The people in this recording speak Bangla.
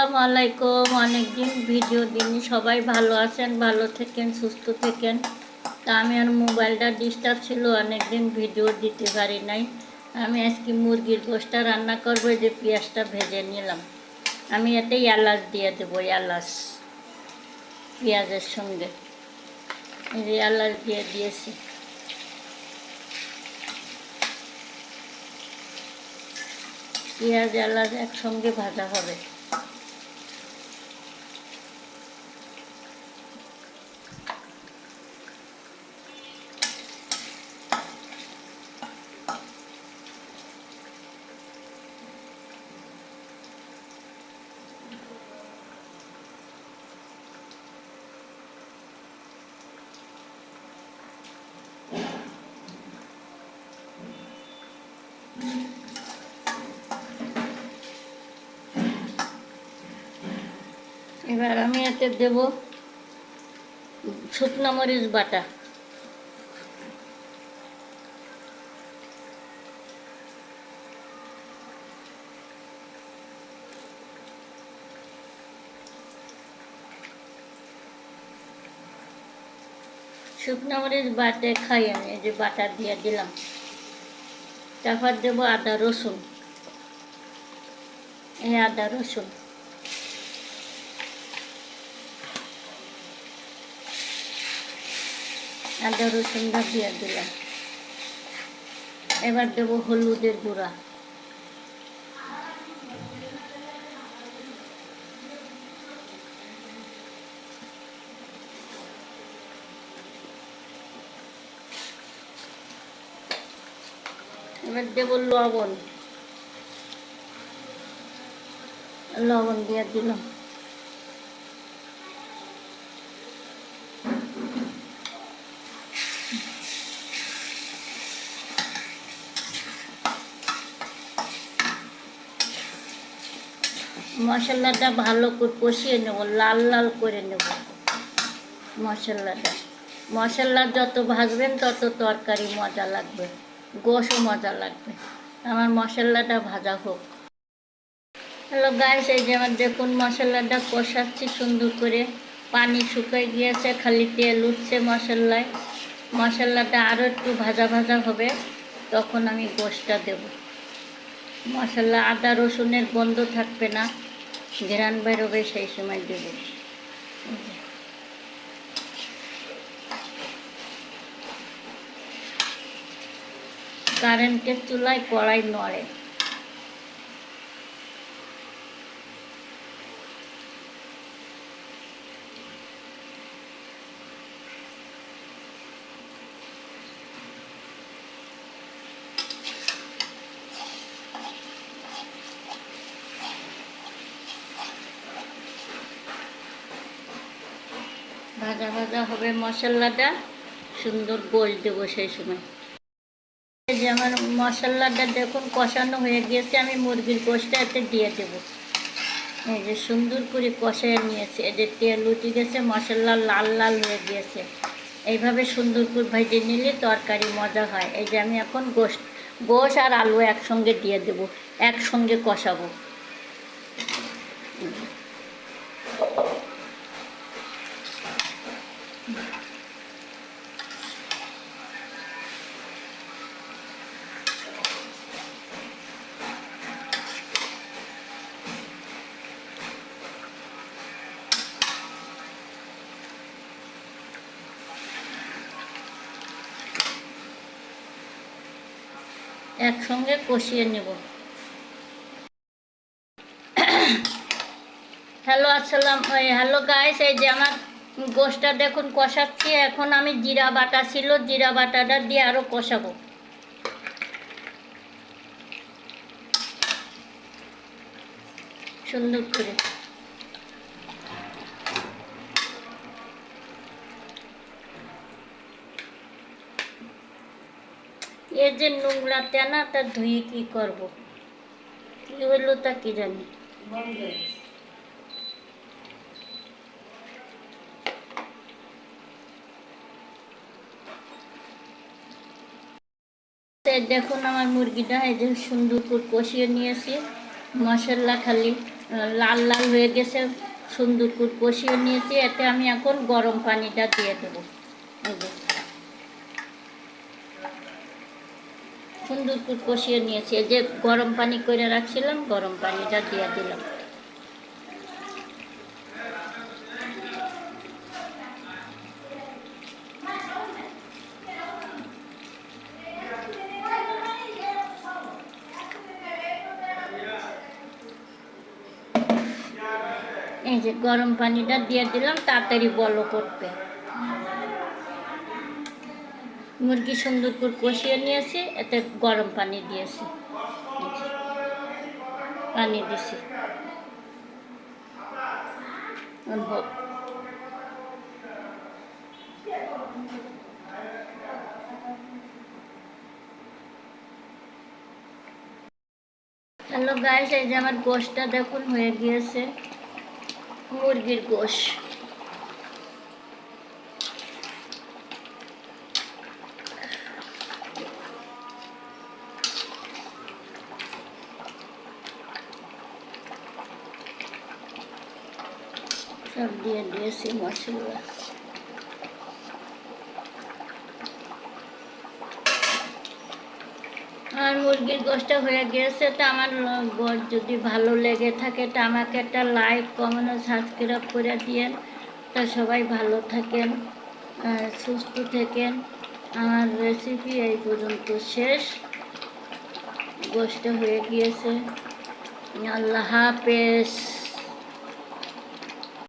আসসালামু আলাইকুম। অনেকদিন ভিডিও দিনই, সবাই ভালো আছেন, ভালো থাকেন, সুস্থ থাকেন। তা আমি আর মোবাইলটা ডিস্টার্ব ছিল, অনেকদিন ভিডিও দিতে পারি নাই। আমি আজকে মুরগির গোশটা রান্না করবো। যে পেঁয়াজটা ভেজে নিলাম, আমি এতে এলাচ দিয়ে দেবো, এলাচ পেঁয়াজের সঙ্গে। এই যে এলাচ দিয়ে দিয়েছি। পেঁয়াজ এলাচ একসঙ্গে ভাজা হবে। এবার আমি এতে দেব শুকনো মরিচ বাটা, শুকনো মরিচ বাটে খাই আমি। এই যে বাটা দিয়ে দিলাম। তারপর দেবো আদা রসুন। এই আদা রসুন, আদা রসুনটা দিয়ে দিলাম। এবার দেবো হলুদের গুঁড়া, এবার দেবো লবণ, লবণ দিয়ে দিলাম। মশলাটা ভালো করে কষিয়ে নেব, লাল লাল করে নেব মশলাটা। মশলা যত ভাজবেন তত তরকারি মজা লাগবে, গোশও মজা লাগবে। আমার মশলাটা ভাজা হোক। হ্যালো গাইস, এই যে আমার দেখুন মশলাটা কষাচ্ছি সুন্দর করে। পানি শুকিয়ে গিয়েছে, খালি তেল উঠছে মশলায়। মশলাটা আরও একটু ভাজা ভাজা হবে, তখন আমি গোশটা দেব। মশলা আদা রসুনের গন্ধ থাকবে না, ঘ্রাণ বেরোবে, সেই সময় দেব। কারেন্টের চুলায় কড়াই নড়ে। ভাজা ভাজা হবে মশলাটা, সুন্দর গোল দেবো সেই সময়। এই যে আমার মশলাটা দেখুন কষানো হয়ে গিয়েছে, আমি মুরগির গোশটা এতে দিয়ে দেব। এই যে সুন্দর করে কষায় নিয়েছে, এই যে তেল উঠে গেছে, মশলা লাল লাল হয়ে গিয়েছে। এইভাবে সুন্দর করে ভেজে নিলে তরকারি মজা হয়। এই যে আমি এখন গোশ আর আলু একসঙ্গে দিয়ে দেব, একসঙ্গে কষাবো। একসঙ্গে কষিয়ে নেব। হ্যালো গাইস, এই যে আমার গোশটা দেখুন কষাচ্ছি। এখন আমি জিরা বাটা ছিল, জিরা বাটাটা দিয়ে আরও কষাবো সুন্দর করে। এর যে নোংরা তেনা, তা ধুয়ে কি করব, কি হইলো তা কি জানি। দেখুন আমার মুরগিটা এই যে সুন্দর করে কষিয়ে নিয়েছি, মশলা খালি লাল লাল হয়ে গেছে, সুন্দর করে কষিয়ে নিয়েছি। এতে আমি এখন গরম পানিটা দিয়ে দেবো। সুন্দর করে কষিয়ে নিয়েছি, এই যে গরম পানি করে রাখছিলাম, গরম পানিটা দিয়ে দিলাম। এই যে গরম পানিটা দিয়ে দিলাম, তাড়াতাড়ি বলো করতে। মুরগি সুন্দর করে কষিয়ে নিয়েছি, এতে গরম পানি দিয়েছি, পানি দিছি। হ্যালো গাইস, এই যে আমার গোশটা দেখুন হয়ে গিয়েছে, মুরগির গোশ। সব দিয়ে দিয়েছি মশলা। আর মুরগির গোশটা হয়ে গিয়েছে। তো আমার গোশ যদি ভালো লেগে থাকে তা আমাকে একটা লাইক, কমেন্ট ও সাবস্ক্রাইব করে দিয়েন। তা সবাই ভালো থাকেন, সুস্থ থাকেন। আমার রেসিপি এই পর্যন্ত শেষ। গোশটা হয়ে গিয়েছে। আল্লাহ হাফেজ।